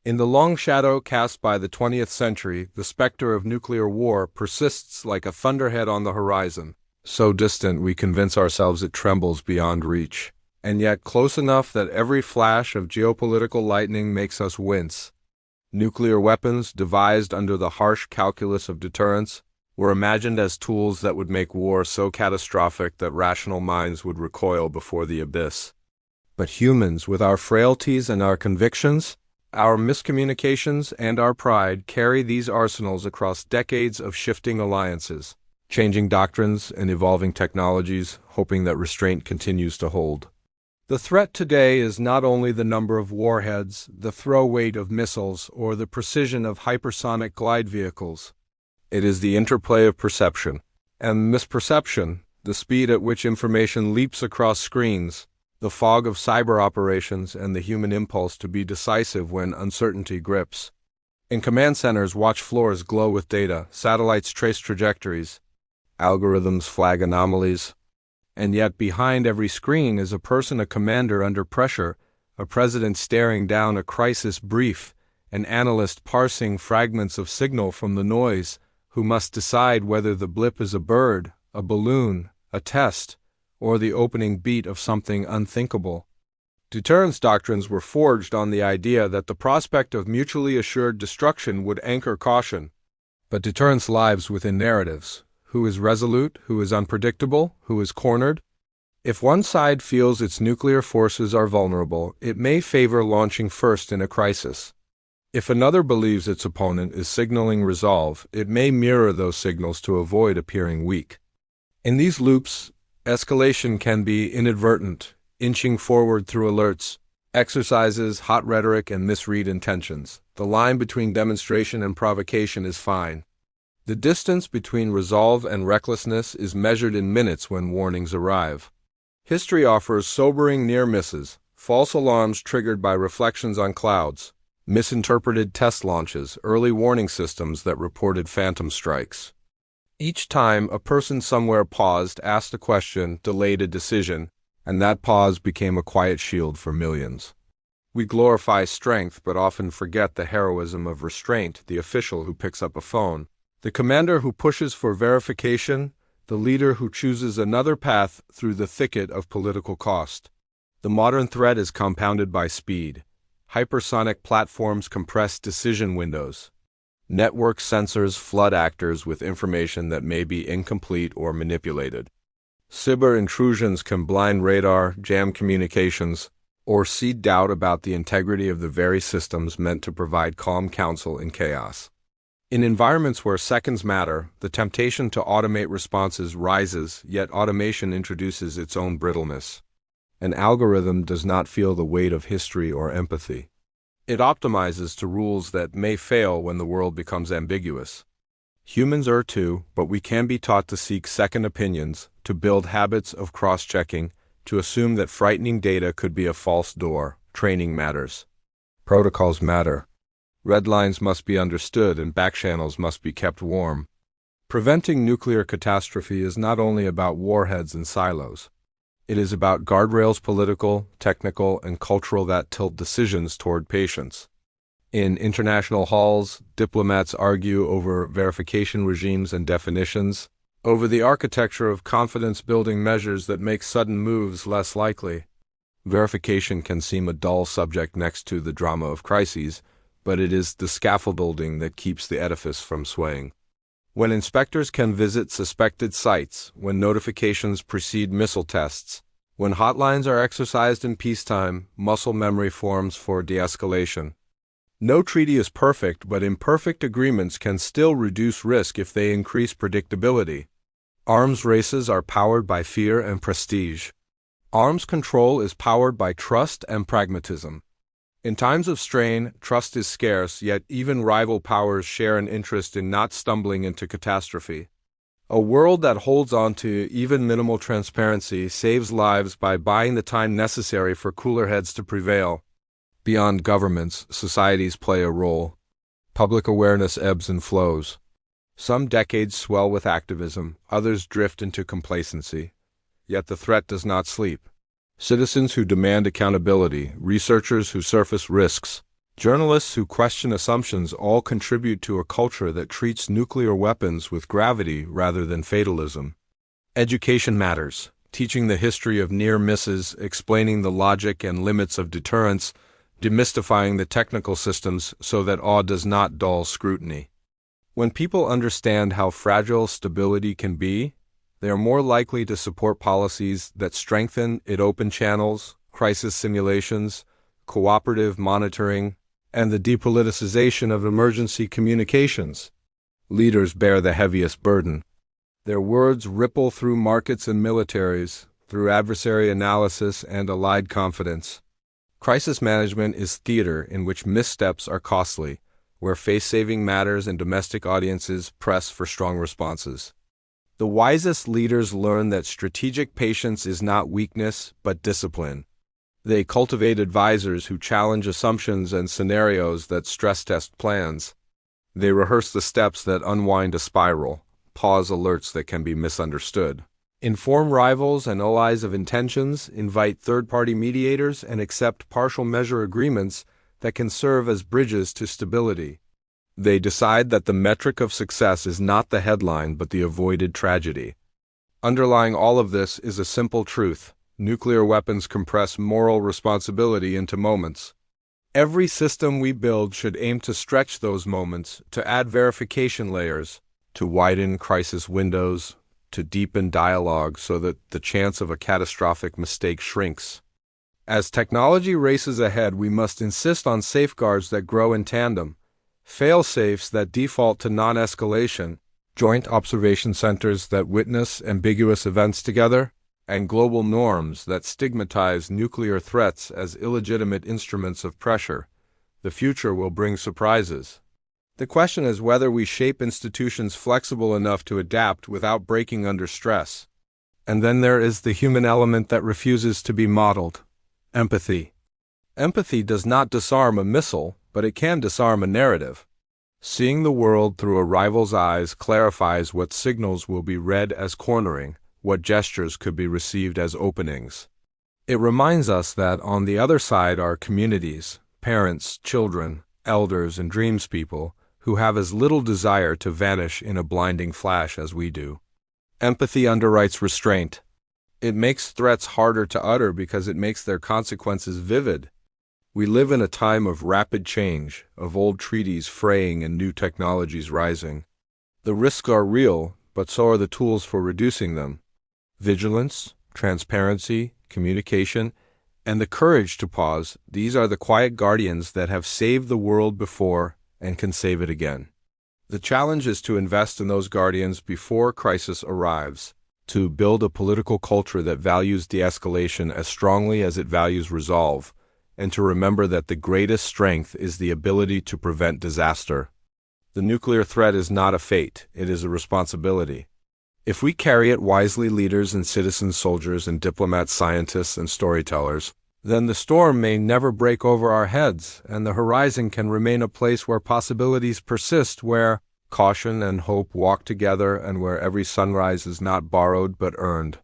In the long shadow cast by the 20th century, the specter of nuclear war persists like a thunderhead on the horizon, so distant we convince ourselves it trembles beyond reach, and yet close enough that every flash of geopolitical lightning makes us wince. Nuclear weapons, devised under the harsh calculus of deterrence, were imagined as tools that would make war so catastrophic that rational minds would recoil before the abyss. But humans, with our frailties and our convictions, our miscommunications and our pride, carry these arsenals across decades of shifting alliances, changing doctrines and evolving technologies, hoping that restraint continues to hold. The threat today is not only the number of warheads, the throw weight of missiles, or the precision of hypersonic glide vehicles. It is the interplay of perception and misperception, the speed at which information leaps across screens, the fog of cyber operations, and the human impulse to be decisive when uncertainty grips. In command centers, watch floors glow with data, satellites trace trajectories, algorithms flag anomalies. And yet behind every screen is a person, a commander under pressure, a president staring down a crisis brief, an analyst parsing fragments of signal from the noise, who must decide whether the blip is a bird, a balloon, a test, or the opening beat of something unthinkable. Deterrence doctrines were forged on the idea that the prospect of mutually assured destruction would anchor caution. But deterrence lives within narratives. Who is resolute? Who is unpredictable? Who is cornered? If one side feels its nuclear forces are vulnerable, it may favor launching first in a crisis. If another believes its opponent is signaling resolve, it may mirror those signals to avoid appearing weak. In these loops, escalation can be inadvertent, inching forward through alerts, exercises, hot rhetoric, and misread intentions. The line between demonstration and provocation is fine. The distance between resolve and recklessness is measured in minutes when warnings arrive. History offers sobering near misses, false alarms triggered by reflections on clouds, misinterpreted test launches, early warning systems that reported phantom strikes. Each time, a person somewhere paused, asked a question, delayed a decision, and that pause became a quiet shield for millions. We glorify strength but often forget the heroism of restraint, the official who picks up a phone, the commander who pushes for verification, the leader who chooses another path through the thicket of political cost. The modern threat is compounded by speed. Hypersonic platforms compress decision windows. Network sensors flood actors with information that may be incomplete or manipulated. Cyber intrusions can blind radar, jam communications, or seed doubt about the integrity of the very systems meant to provide calm counsel in chaos. In environments where seconds matter, the temptation to automate responses rises, yet automation introduces its own brittleness. An algorithm does not feel the weight of history or empathy. It optimizes to rules that may fail when the world becomes ambiguous. Humans err too, but we can be taught to seek second opinions, to build habits of cross-checking, to assume that frightening data could be a false door. Training matters. Protocols matter. Red lines must be understood and backchannels must be kept warm. Preventing nuclear catastrophe is not only about warheads and silos. It is about guardrails, political, technical, and cultural, that tilt decisions toward patience. In international halls, diplomats argue over verification regimes and definitions, over the architecture of confidence-building measures that make sudden moves less likely. Verification can seem a dull subject next to the drama of crises, but it is the scaffolding that keeps the edifice from swaying. When inspectors can visit suspected sites, when notifications precede missile tests, when hotlines are exercised in peacetime, muscle memory forms for de-escalation. No treaty is perfect, but imperfect agreements can still reduce risk if they increase predictability. Arms races are powered by fear and prestige. Arms control is powered by trust and pragmatism. In times of strain, trust is scarce, yet even rival powers share an interest in not stumbling into catastrophe. A world that holds on to even minimal transparency saves lives by buying the time necessary for cooler heads to prevail. Beyond governments, societies play a role. Public awareness ebbs and flows. Some decades swell with activism, others drift into complacency. Yet the threat does not sleep. Citizens who demand accountability, researchers who surface risks, Journalists who question assumptions all contribute to a culture that treats nuclear weapons with gravity rather than fatalism. Education matters. Teaching the history of near misses, explaining the logic and limits of deterrence, demystifying the technical systems so that awe does not dull scrutiny. When people understand how fragile stability can be, they are more likely to support policies that strengthen its open channels, crisis simulations, cooperative monitoring, and the depoliticization of emergency communications. Leaders bear the heaviest burden. Their words ripple through markets and militaries, through adversary analysis and allied confidence. Crisis management is theater in which missteps are costly, where face-saving matters and domestic audiences press for strong responses. The wisest leaders learn that strategic patience is not weakness, but discipline. They cultivate advisors who challenge assumptions and scenarios that stress-test plans. They rehearse the steps that unwind a spiral, pause alerts that can be misunderstood. Inform rivals and allies of intentions, invite third-party mediators, and accept partial measure agreements that can serve as bridges to stability. They decide that the metric of success is not the headline but the avoided tragedy. Underlying all of this is a simple truth. Nuclear weapons compress moral responsibility into moments. Every system we build should aim to stretch those moments, to add verification layers, to widen crisis windows, to deepen dialogue so that the chance of a catastrophic mistake shrinks. As technology races ahead, we must insist on safeguards that grow in tandem, fail-safes that default to non-escalation, joint observation centers that witness ambiguous events together, and global norms that stigmatize nuclear threats as illegitimate instruments of pressure. The future will bring surprises. The question is whether we shape institutions flexible enough to adapt without breaking under stress. And then there is the human element that refuses to be modeled: empathy. Empathy does not disarm a missile, but it can disarm a narrative. Seeing the world through a rival's eyes clarifies what signals will be read as cornering, what gestures could be received as openings. It reminds us that on the other side are communities, parents, children, elders, and dreamspeople, who have as little desire to vanish in a blinding flash as we do. Empathy underwrites restraint. It makes threats harder to utter because it makes their consequences vivid. We live in a time of rapid change, of old treaties fraying and new technologies rising. The risks are real, but so are the tools for reducing them. Vigilance, transparency, communication, and the courage to pause, these are the quiet guardians that have saved the world before and can save it again. The challenge is to invest in those guardians before crisis arrives, to build a political culture that values de-escalation as strongly as it values resolve, and to remember that the greatest strength is the ability to prevent disaster. The nuclear threat is not a fate, it is a responsibility. If we carry it wisely, leaders and citizens, soldiers and diplomats, scientists and storytellers, then the storm may never break over our heads, and the horizon can remain a place where possibilities persist, where caution and hope walk together, and where every sunrise is not borrowed but earned.